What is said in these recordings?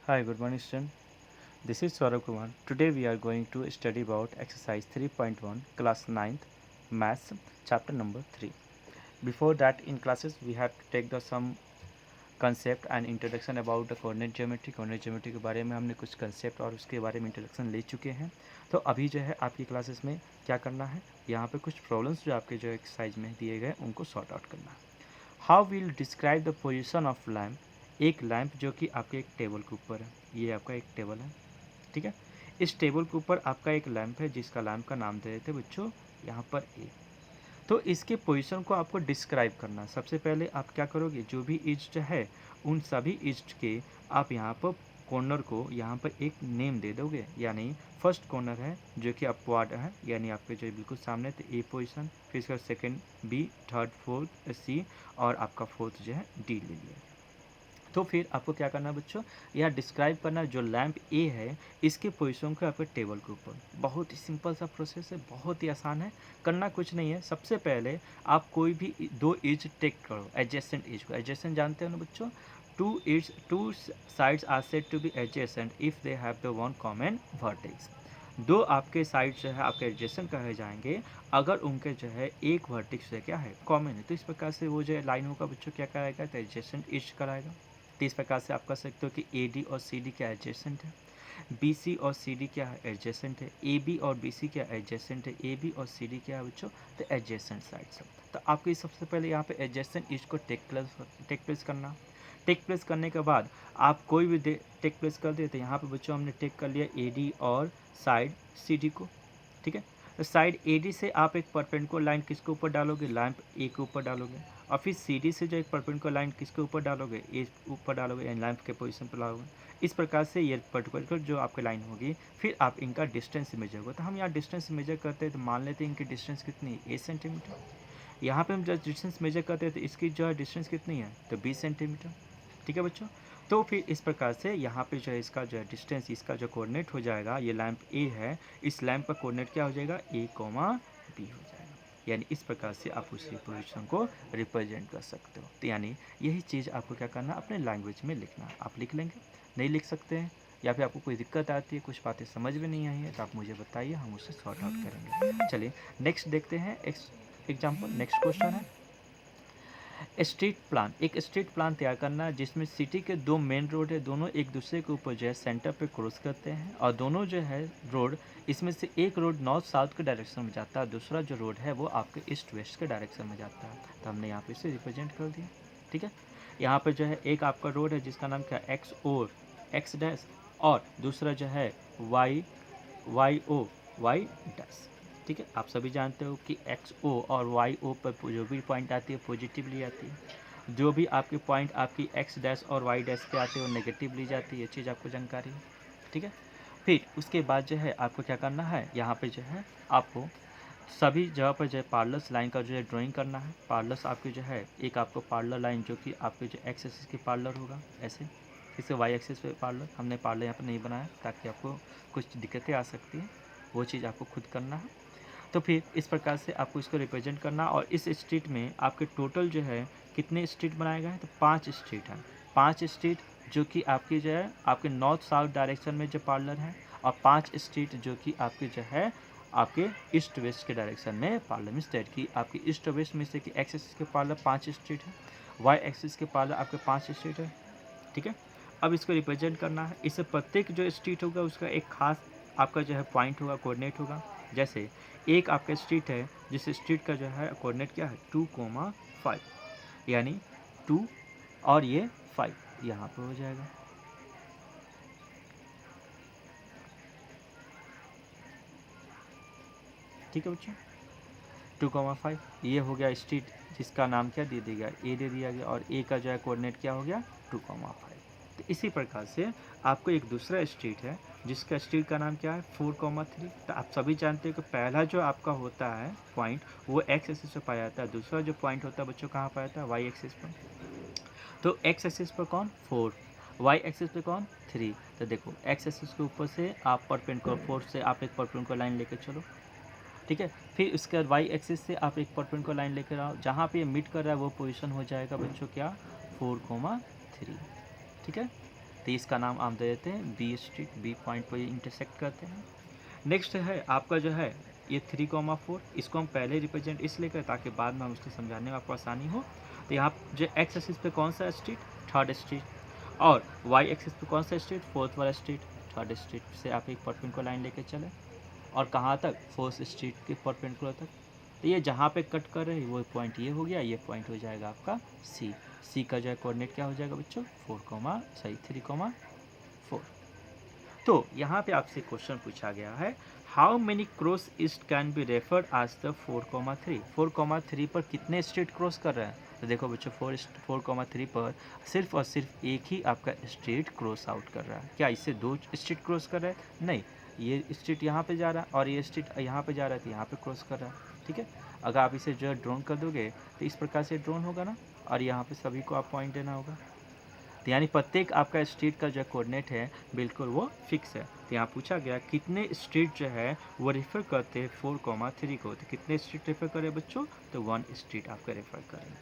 Hi, good morning, student. This is Saurabh Kumar. Today we are going to study about exercise 3.1, class 9th, maths, chapter number 3. Before that, in classes we had to take the some concept and introduction about the coordinate geometry. Coordinate geometry के बारे में हमने कुछ concept और उसके बारे में introduction ले चुके हैं. तो अभी जो है आपकी क्लासेस में क्या करना है, यहाँ पे कुछ प्रॉब्लम्स जो आपके जो एक्सरसाइज में दिए गए उनको सॉर्ट आउट करना है. How will describe the position of lamp. एक लैम्प जो कि आपके एक टेबल के ऊपर है, ये आपका एक टेबल है, ठीक है. इस टेबल के ऊपर आपका एक लैम्प है जिसका लैम्प का नाम दे देते बच्चों यहाँ पर ए. तो इसके पोजीशन को आपको डिस्क्राइब करना. सबसे पहले आप क्या करोगे, जो भी ईस्ट है उन सभी ईस्ट के आप यहाँ पर कॉर्नर को यहाँ पर एक नेम दे दोगे. यानी फर्स्ट कॉर्नर है जो कि अपवार्ड है, यानी आपके जो बिल्कुल सामने तो ए पोजीशन, फिर इसका second B, third fourth C और आपका फोर्थ जो है डी ले लिया. तो फिर आपको क्या करना है बच्चों, यह डिस्क्राइब करना है जो लैम्प ए है इसके पोजीशन को आपके टेबल के ऊपर. बहुत ही सिंपल सा प्रोसेस है, बहुत ही आसान है, करना कुछ नहीं है. सबसे पहले आप कोई भी दो एज टेक करो, एडजेसेंट एज को. एडजेसेंट जानते हो ना बच्चों, two sides are said to be adjacent if they have the one common vertex. दो आपके साइड जो है आपके एडजेसेंट कहे जाएंगे अगर उनके जो है एक वर्टेक्स से क्या है कॉमन है. तो इस प्रकार से वो जो है लाइन होगा बच्चों क्या कराएगा, तो एडजेसेंट एज कराएगा. तो इस प्रकार से आप कर सकते हो कि ए डी और सी डी क्या एडजेसेंट है, बी सी और सी डी क्या है एडजेसेंट है, ए बी और बी सी क्या एडजेसेंट है, ए बी और सी डी क्या है बच्चों, तो एडजेसेंट साइड्स है. तो आपको सबसे पहले यहाँ पे एडजेसेंट ईच को टेक प्लेस करना. टेक प्लेस करने के बाद आप कोई भी टेक प्लेस कर दे. तो यहाँ पे बच्चों हमने टेक कर लिया ए डी और साइड सी डी को, ठीक है. तो साइड ए डी से आप एक परपेंडिकुलर लाइन किसके ऊपर डालोगे, लैंप ए के ऊपर डालोगे. और फिर सी डी से जो एक परपेंडिकुलर लाइन किसके ऊपर डालोगे, ए ऊपर डालोगे, यानी लैंप के पोजीशन पर डालोगे. इस प्रकार से ये पर्टिकुलर जो आपकी लाइन होगी फिर आप इनका डिस्टेंस मेजर होगा. तो हम यहाँ डिस्टेंस मेजर करते हैं तो मान लेते हैं इनकी डिस्टेंस कितनी है, ए सेंटीमीटर. यहाँ पे हम जब डिस्टेंस मेजर करते हैं तो इसकी जो है डिस्टेंस कितनी है, तो 20 सेंटीमीटर, ठीक है बच्चों. तो फिर इस प्रकार से यहाँ पे जो है इसका जो है डिस्टेंस, इसका जो कोऑर्डिनेट हो जाएगा, ये लैंप ए है, इस लैंप का कोऑर्डिनेट क्या हो जाएगा, ए कोमा बी हो जाएगा. यानी इस प्रकार से आप उसी पोजीशन को रिप्रेजेंट कर सकते हो. तो यानी यही चीज़ आपको क्या करना है, अपने लैंग्वेज में लिखना है. आप लिख लेंगे, नहीं लिख सकते हैं या फिर आपको कोई दिक्कत आती है, कुछ बातें समझ में नहीं आई है तो आप मुझे बताइए, हम उससे सॉर्ट आउट करेंगे. चलिए नेक्स्ट देखते हैं एग्जाम्पल. नेक्स्ट क्वेश्चन है स्ट्रीट प्लान. एक स्ट्रीट प्लान तैयार करना है जिसमें सिटी के दो मेन रोड है, दोनों एक दूसरे के ऊपर जो है सेंटर पे क्रॉस करते हैं और दोनों जो है रोड, इसमें से एक रोड नॉर्थ साउथ के डायरेक्शन में जाता है, दूसरा जो रोड है वो आपके ईस्ट वेस्ट के डायरेक्शन में जाता है. तो हमने यहाँ पे इसे रिप्रेजेंट कर दिया, ठीक है. यहाँ पे जो है एक आपका रोड है जिसका नाम क्या है एक्स और एक्स डैश, और दूसरा जो है Y Y O Y dash, ठीक है. आप सभी जानते हो कि एक्स ओ और वाई ओ पर जो भी पॉइंट आती है पॉजिटिवली आती है, जो भी आपके पॉइंट आपकी एक्स डैश और वाई डैश पे आते हैं वो नेगेटिव ली जाती है. ये चीज़ आपको जानकारी है, ठीक है. फिर उसके बाद जो है आपको क्या करना है, यहाँ पे जो है आपको सभी जगह पर जो है पार्लर्स लाइन का जो है ड्राइंग करना है. पार्लर्स आपके जो है एक आपको पार्लर लाइन जो कि आपके जो एक्स एक्सिस की पार्लर होगा ऐसे, फिर से वाई एक्सिस पे पार्लर. हमने पार्लर यहाँ पर नहीं बनाया ताकि आपको कुछ दिक्कतें आ सकती हैं, वो चीज़ आपको खुद करना है. तो फिर इस प्रकार से आपको इसको रिप्रेजेंट करना. और इस स्ट्रीट में आपके टोटल जो है कितने स्ट्रीट बनाए गए हैं, तो 5 स्ट्रीट हैं. 5 स्ट्रीट जो कि आपकी जो है आपके नॉर्थ साउथ डायरेक्शन में जो पार्लर है, और 5 स्ट्रीट जो कि आपके जो है आपके ईस्ट वेस्ट के डायरेक्शन में पार्लर में स्टेट की आपकी ईस्ट वेस्ट में से कि एक्स एक्सिस के पार्लर 5 स्ट्रीट है, वाई एक्सिस के पार्लर आपके 5 स्ट्रीट है, ठीक है. अब इसको रिप्रेजेंट करना है. इससे प्रत्येक जो स्ट्रीट होगा उसका एक खास आपका जो है पॉइंट होगा, कोऑर्डिनेट होगा. जैसे एक आपका स्ट्रीट है जिस स्ट्रीट का जो है कोऑर्डिनेट क्या है 2,5, यानी 2 और ये 5 यहाँ पर हो जाएगा, ठीक है बच्चों. 2,5 ये हो गया स्ट्रीट जिसका नाम क्या दे दिया गया, ए दे दिया गया, और ए का जो है कोऑर्डिनेट क्या हो गया 2,5. तो इसी प्रकार से आपको एक दूसरा स्ट्रीट है जिसका स्ट्रीट का नाम क्या है 4,3. तो आप सभी जानते हो कि पहला जो आपका होता है पॉइंट वो एक्स एक्सिस पर पाया जाता है, दूसरा जो पॉइंट होता है बच्चों कहाँ पाया जाता है, वाई एक्सिस पर. तो एक्स एक्सिस पर कौन 4, वाई एक्सिस पे कौन 3. तो देखो एक्स एक्सिस के ऊपर से आप परपेंडिकुलर 4 से आप एक परपेंडिकुलर लाइन लेकर चलो, ठीक है. फिर उसके बाद वाई एक्सिस से आप एक परपेंडिकुलर लाइन लेकर आओ, जहाँ पे ये मीट कर रहा है वो पोजीशन हो जाएगा बच्चों क्या 4,3, ठीक है. तो इसका नाम आप दे देते हैं बी स्ट्रीट, बी पॉइंट पर इंटरसेक्ट करते हैं। नेक्स्ट है आपका जो है ये 3,4, इसको हम पहले रिप्रेजेंट इसलिए करें ताकि बाद में हम उसको समझाने में आपको आसानी हो। तो यहाँ जो एक्स एक्सिस पे कौन सा स्ट्रीट, थर्ड स्ट्रीट, और वाई एक्सिस पे कौन सा स्ट्रीट, फोर्थ वाला स्ट्रीट। थर्ड स्ट्रीट से आप एक परपेंडिकुलर लाइन लेके चले और कहाँ तक, फोर्थ स्ट्रीट के परपेंडिकुलर तक। तो ये जहाँ पे कट कर रहे हैं वो पॉइंट ये हो गया, ये पॉइंट हो जाएगा आपका सी। सी का जो है कोऑर्डिनेट क्या हो जाएगा बच्चों, 3,4। तो यहाँ पे आपसे क्वेश्चन पूछा गया है, how many cross east can be referred as the 4,3। 4,3 पर कितने स्ट्रीट क्रॉस कर रहा है, तो देखो बच्चों 4,3 पर सिर्फ और सिर्फ एक ही आपका स्ट्रीट क्रॉस आउट कर रहा है। क्या इससे दो स्ट्रीट क्रॉस कर रहा है, नहीं, ये स्ट्रीट यहाँ पे जा रहा है और ये स्ट्रीट यहाँ पे जा रहा है, तो यहाँ पे क्रॉस कर रहा है। ठीक है, अगर आप इसे जो है ड्रोन कर दोगे तो इस प्रकार से ड्रोन होगा ना, और यहाँ पे सभी को आप पॉइंट देना होगा। तो यानी प्रत्येक आपका स्ट्रीट का जो कोऑर्डिनेट है बिल्कुल वो फिक्स है। तो यहाँ पूछा गया कितने स्ट्रीट जो है वो रेफर करते हैं 4,3 को, तो कितने स्ट्रीट रेफर करें बच्चों, तो 1 स्ट्रीट आपका रेफर करें।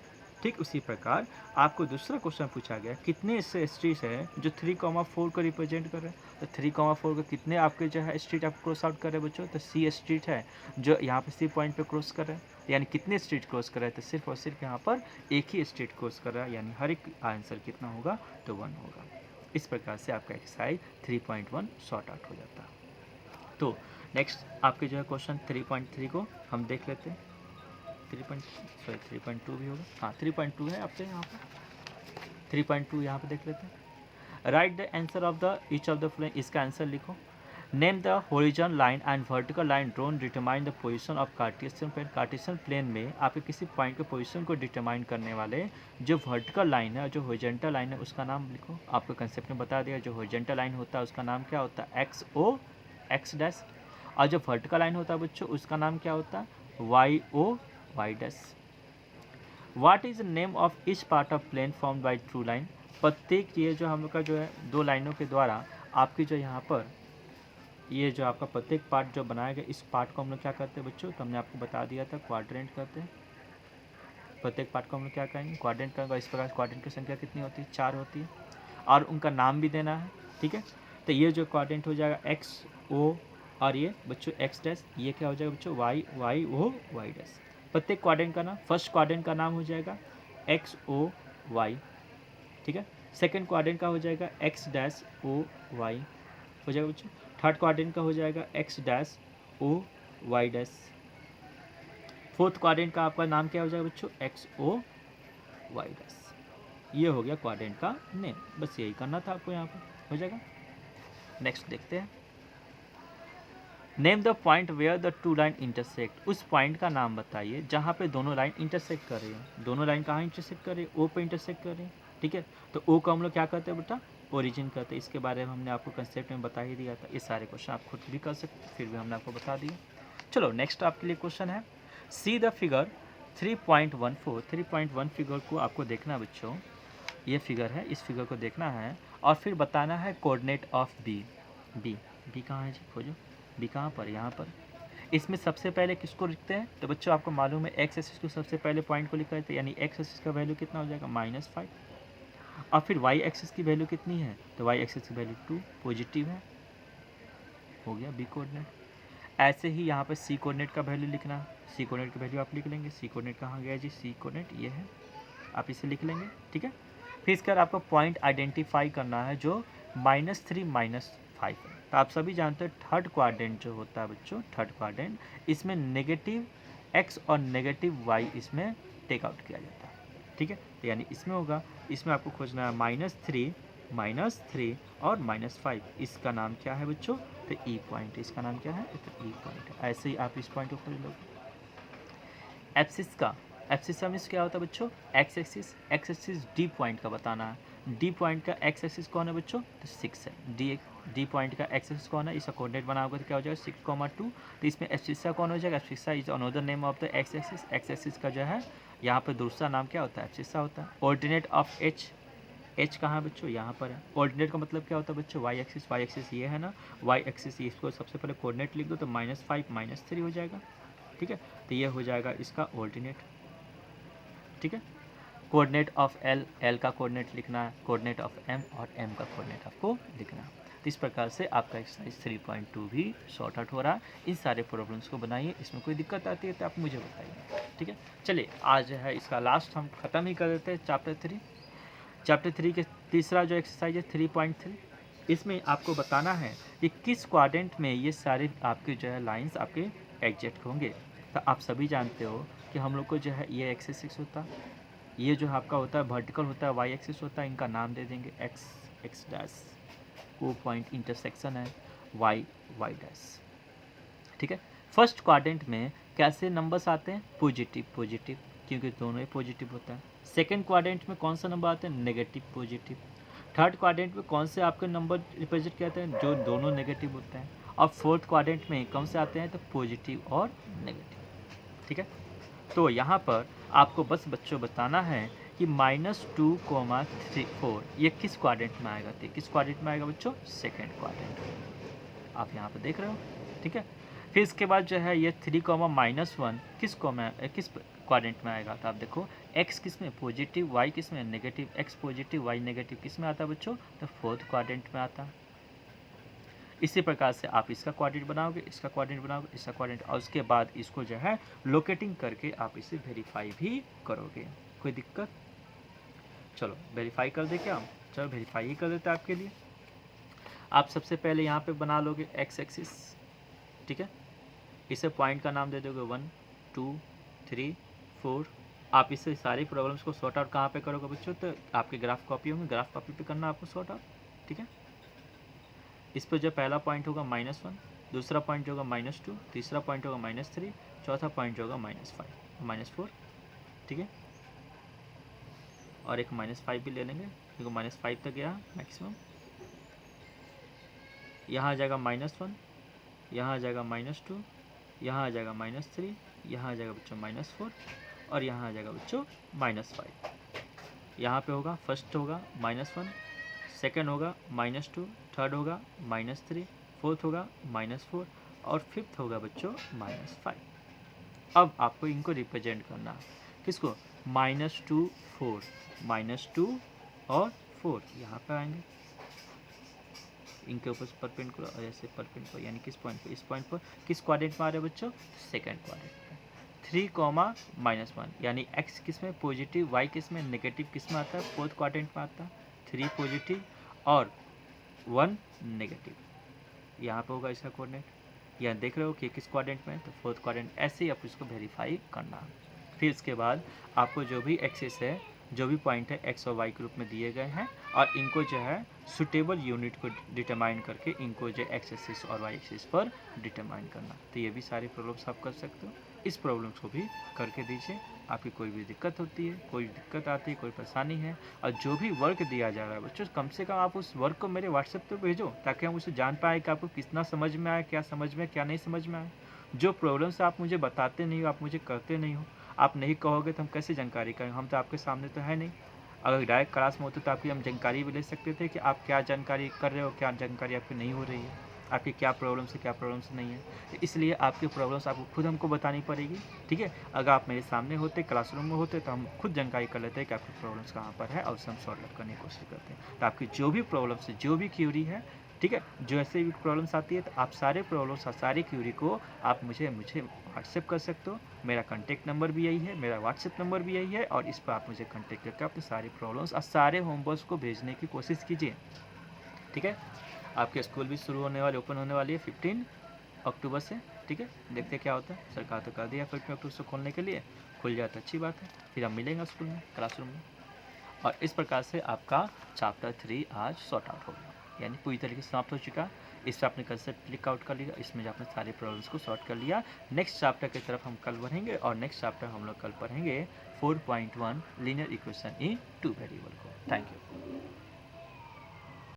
ठीक उसी प्रकार आपको दूसरा क्वेश्चन पूछा गया कितने ऐसे स्ट्रीट है जो 3,4 को रिप्रेजेंट कर रहे हैं, तो 3,4 को कितने आपके जो है स्ट्रीट आप क्रॉस आउट कर रहे हैं बच्चों, तो सी स्ट्रीट है जो यहाँ पे सी पॉइंट पे क्रॉस कर रहे हैं। यानी कितने स्ट्रीट क्रॉस कर रहे हैं, तो सिर्फ और सिर्फ यहाँ पर एक ही स्ट्रीट क्रॉस कर रहा है, यानी हर एक आंसर कितना होगा, तो 1 होगा। इस प्रकार से आपका एक्सरसाइज 3.1 शॉर्ट आउट हो जाता है। तो नेक्स्ट आपके जो है क्वेश्चन 3.3 को हम देख लेते हैं। 3.2 भी होगा, हाँ 3.2 है आपसे यहाँ पर। 3.2 यहाँ पे देख लेते हैं। Write the answer of the each of the following, इसका आंसर लिखो। Name the horizontal line and vertical line drawn determine the position of Cartesian plane. Cartesian plane में आपके किसी पॉइंट के पोजीशन को डिटरमाइन करने वाले जो वर्टिकल लाइन है और जो हॉरिजॉन्टल लाइन है उसका नाम लिखो। आपको कंसेप्ट में बता दिया, जो हॉरिजॉन्टल लाइन होता है उसका नाम क्या होता है, एक्स ओ एक्स डैश, और जो वर्टिकल लाइन होता है बच्चों उसका नाम क्या होता है, Y O Y dash. What is the name of each part of plane formed by true line. प्रत्येक ये जो हम लोग का जो है दो लाइनों के द्वारा आपकी जो यहाँ पर ये जो आपका प्रत्येक पार्ट जो बनाया गया, इस पार्ट को हम लोग क्या करते हैं बच्चों, तो हमने आपको बता दिया था क्वाड्रेंट करते हैं। प्रत्येक पार्ट को हम लोग क्या करेंगे, क्वाड्रेंट करेंगे। इस प्रकार क्वाड्रेंट की संख्या कितनी होती है, 4 होती है, और उनका नाम भी देना है। ठीक है, तो ये जो क्वाड्रेंट हो जाएगा एक्स ओ, और ये बच्चों एक्स डैश, ये क्या हो जाएगा बच्चों Y Y O Y dash. प्रत्येक क्वाड्रेंट का नाम, फर्स्ट क्वाड्रेंट का नाम हो जाएगा एक्स ओ वाई, ठीक है। सेकेंड क्वाड्रेंट का हो जाएगा एक्स डैश ओ वाई हो जाएगा बच्चों। थर्ड क्वाड्रेंट का हो जाएगा X dash O Y dash. Fourth quadrant का आपका नाम क्या हो जाएगा बच्चों, एक्स ओ वाई डैश। ये हो गया क्वाड्रेंट का नेम, बस यही करना था आपको, यहाँ पर हो जाएगा। नेक्स्ट देखते हैं, name the point where the two line intersect. उस पॉइंट का नाम बताइए जहाँ पे दोनों लाइन इंटरसेक्ट कर रही है। दोनों लाइन कहाँ इंटरसेक्ट कर रही है, ओ पे इंटरसेक्ट कर रही है। ठीक है, तो ओ को हम लोग क्या करते हैं बेटा, ओरिजिन करते हैं। इसके बारे में हमने आपको कंसेप्ट में बता ही दिया था। ये सारे क्वेश्चन आप खुद भी कर सकते हैं, फिर भी हमने आपको बता दिया। चलो नेक्स्ट आपके लिए क्वेश्चन है, सी द फिगर 3.14। 3.1 फिगर को आपको देखना है बच्चों, ये फिगर है, इस फिगर को देखना है और फिर बताना है coordinate of B. B B कहाँ है जी, खोजो। बी कहाँ पर, यहाँ पर। इसमें सबसे पहले किसको लिखते हैं, तो बच्चों आपको मालूम है एक्स एक्सिस को सबसे पहले पॉइंट को लिखा है, तो यानी एक्स एक्सिस का वैल्यू कितना हो जाएगा -5, और फिर वाई एक्सिस की वैल्यू कितनी है, तो वाई एक्सिस की वैल्यू 2 पॉजिटिव है, हो गया बी कोऑर्डिनेट। ऐसे ही यहाँ पर सी कोऑर्डिनेट का वैल्यू लिखना, सी कोऑर्डिनेट की वैल्यू आप लिख लेंगे। सी कोऑर्डिनेट कहाँ गया जी, सी कोऑर्डिनेट ये है, आप इसे लिख लेंगे। ठीक है, फिर इसके बाद आपको पॉइंट आइडेंटिफाई करना है जो -3 -5 है। तो आप सभी जानते हैं थर्ड क्वाड्रेंट जो होता है बच्चों, थर्ड क्वाड्रेंट, इसमें नेगेटिव एक्स और नेगेटिव वाई इसमें टेक आउट किया जाता है। ठीक है, तो यानी इसमें होगा, इसमें आपको खोजना है -3 और -5। इसका नाम क्या है बच्चों, तो ई पॉइंट। इसका नाम क्या है, तो ई पॉइंट। ऐसे ही आप इस पॉइंट को खोज लोगे। एप्सिस का, एप्सिस का मीन्स क्या होता है बच्चों, x axis. X axis D point का बताना है। डी पॉइंट का एक्स एक्सिस कौन है बच्चों, तो 6 है। डी पॉइंट का एक्स एक्सिस कौन है, इसका कोऑर्डिनेट बनाओगे तो क्या हो जाएगा 6,2। तो इसमें एप्सिसा कौन हो जाएगा, abscissa is another name of the x axis. X axis का जो है यहाँ पर दूसरा नाम क्या होता है, एप्सिसा होता है। ऑर्डिनेट ऑफ एच, एच कहाँ है बच्चों, यहाँ पर है। ऑर्डिनेट का मतलब क्या होता है बच्चों, वाई एक्सिस। वाई एक्सिस ये है ना, वाई एक्सिस, इसको सबसे पहले कोऑर्डिनेट लिख दो तो -5 -3 हो जाएगा। ठीक है, तो ये हो जाएगा इसका ऑर्डिनेट। ठीक है, कोऑर्डिनेट ऑफ एल, एल का कोऑर्डिनेट लिखना है, कोऑर्डिनेट ऑफ एम और एम का कोऑर्डिनेट आपको लिखना है। तो इस प्रकार से आपका एक्सरसाइज 3.2 भी सॉर्ट आउट हो रहा है। इन सारे प्रॉब्लम्स को बनाइए, इसमें कोई दिक्कत आती है तो आप मुझे बताइए, ठीक है। चलिए आज है इसका लास्ट हम ख़त्म ही कर देते हैं चैप्टर 3। चैप्टर 3 के तीसरा जो एक्सरसाइज है 3.3, इसमें आपको बताना है कि किस क्वाड्रेंट में ये सारे आपके जो है लाइंस आपके एग्जैक्ट होंगे। तो आप सभी जानते हो कि हम लोग को जो है ये एक्सिस 6 होता है, ये जो आपका होता है वर्टिकल होता है वाई एक्सिस होता है, इनका नाम दे देंगे एक्स एक्स डैश, वो पॉइंट इंटरसेक्शन है वाई वाई डैश, ठीक है। फर्स्ट क्वाड्रेंट में कैसे नंबर्स आते हैं, पॉजिटिव पॉजिटिव, क्योंकि दोनों ही पॉजिटिव होता है। सेकंड क्वाड्रेंट में कौन सा नंबर आते हैं, नेगेटिव पॉजिटिव। थर्ड क्वाड्रेंट में कौन से आपके नंबर रिप्रेजेंट करते हैं, जो दोनों नेगेटिव होते हैं। और फोर्थ क्वाड्रेंट में कौन से आते हैं, तो पॉजिटिव और नेगेटिव, ठीक है। तो यहाँ पर आपको बस बच्चों बताना है कि -2,4 ये किस क्वाड्रेंट में आएगा, तो किस क्वाड्रेंट में आएगा बच्चों, सेकंड क्वाड्रेंट, आप यहाँ पर देख रहे हो, ठीक है। फिर इसके बाद जो है ये 3,-1 किस क्वाड्रेंट में आएगा, तो आप देखो x किस में पॉजिटिव, y किस में negative, x positive y negative किस में आता है बच्चों, तो फोर्थ क्वाड्रेंट में आता है। इसी प्रकार से आप इसका क्वाड्रेंट बनाओगे, इसका क्वाड्रेंट बनाओगे, इसका क्वाड्रेंट, और उसके बाद इसको जो है लोकेटिंग करके आप इसे वेरीफाई भी करोगे। कोई दिक्कत, चलो वेरीफाई कर दे क्या, चलो वेरीफाई ही कर देते हैं आपके लिए। आप सबसे पहले यहाँ पे बना लोगे एक्स एक्सिस, ठीक है। इसे पॉइंट का नाम दे दोगे 1 2 3 4। आप इससे सारी प्रॉब्लम्स को सॉर्ट आउट कहाँ पे करोगे बच्चों, तो आपके ग्राफ कॉपी होंगे, ग्राफ कॉपी पे करना आपको सॉर्ट आउट, ठीक है। इस पर जो पहला पॉइंट होगा -1, दूसरा पॉइंट होगा -2, तीसरा पॉइंट होगा -3, चौथा पॉइंट होगा -5 -4, ठीक है। और एक -5 भी ले लेंगे क्योंकि -5 तक गया मैक्सिमम। यहाँ आ जाएगा -1, यहाँ आ जाएगा -2, यहाँ आ जाएगा -3, यहाँ आ जाएगा बच्चों -4, और यहाँ आ जाएगा बच्चों -5। यहाँ पे होगा फर्स्ट होगा -1, सेकंड होगा -2, थर्ड होगा -3, फोर्थ होगा -4, और फिफ्थ होगा बच्चों -5। अब आपको इनको रिप्रेजेंट करना है, किसको, -2 4, -2 और 4 यहाँ पर आएंगे, इनके ऊपर परपेंडिकुलर और ऐसे परपेंडिकुलर, यानी किस पॉइंट पर, इस पॉइंट पर किस क्वाड्रेंट में आ रहे हैं बच्चों, सेकंड क्वाड्रेंट पे। 3, यानी x किस में पॉजिटिव, y किस में नेगेटिव, किस में आता है, फोर्थ क्वाड्रेंट में आता है। 3 पॉजिटिव और 1 नेगेटिव, यहाँ पे होगा इसका कोऑर्डिनेट। यहाँ देख रहे हो कि किस क्वाड्रेंट में है, तो फोर्थ क्वाड्रेंट। ऐसे ही आप इसको वेरीफाई करना। फिर इसके बाद आपको जो भी एक्सिस है, जो भी पॉइंट है x और y के रूप में दिए गए हैं, और इनको जो है सुटेबल यूनिट को डिटरमाइन करके इनको जो x एक्सिस और y एक्सिस पर डिटरमाइन करना। तो ये भी सारे प्रॉब्लम्स आप कर सकते हो, इस प्रॉब्लम्स को भी करके दीजिए। आपकी कोई भी दिक्कत होती है, कोई दिक्कत आती है, कोई परेशानी है, और जो भी वर्क दिया जा रहा है बच्चों, कम से कम आप उस वर्क को मेरे व्हाट्सएप पर भेजो, ताकि हम उसे जान पाए कि आपको कितना समझ में आया, क्या समझ में, क्या नहीं समझ में आया। जो प्रॉब्लम्स आप मुझे बताते नहीं हो, आप मुझे करते नहीं हो, आप नहीं कहोगे तो हम कैसे जानकारी करें, हम तो आपके सामने तो है नहीं। अगर डायरेक्ट क्लास में होते तो आपकी हम जानकारी भी ले सकते थे कि आप क्या जानकारी कर रहे हो, क्या जानकारी आपकी नहीं हो रही है, आपकी क्या प्रॉब्लम्स है, क्या प्रॉब्लम्स नहीं है। तो इसलिए आपकी प्रॉब्लम्स आपको खुद हमको बतानी पड़ेगी, ठीक है। अगर आप मेरे सामने होते, क्लासरूम में होते, तो हम खुद जानकारी कर लेते हैं कि आपकी प्रॉब्लम्स कहाँ पर है, और उसे हम सॉल्व आउट करने की कोशिश करते हैं। तो आपकी जो भी प्रॉब्लम्स है, जो भी क्यूरी है, ठीक है, जो ऐसे भी प्रॉब्लम्स आती है, तो आप सारे प्रॉब्लम्स और सारी क्यूरी को आप मुझे व्हाट्सएप कर सकते हो। मेरा कॉन्टैक्ट नंबर भी यही है, मेरा व्हाट्सएप नंबर भी यही है, और इस पर आप मुझे कॉन्टैक्ट करके अपने सारी प्रॉब्लम्स और सारे होमवर्क्स को भेजने की कोशिश कीजिए, ठीक है। आपके स्कूल भी शुरू होने वाले, ओपन होने वाली है 15 अक्टूबर से, ठीक है। देखते क्या होता है, सरकार तो कर दिया 15 अक्टूबर से खोलने के लिए, खुल जाए तो अच्छी बात है, फिर हम मिलेंगे स्कूल में, क्लासरूम में। और इस प्रकार से आपका चैप्टर 3 आज सॉर्ट आउट हो गया, यानी पूरी तरीके से समाप्त हो चुका। इस पर आपने कंसेप्ट क्लिक आउट कर लिया, इसमें जो आपने सारे प्रॉब्लम्स को सॉर्ट कर लिया। नेक्स्ट चैप्टर की तरफ हम कल बढ़ेंगे, और नेक्स्ट चैप्टर हम लोग कल पढ़ेंगे 4.1 लीनियर इक्वेशन इन 2 वेरिएबल को। Thank you.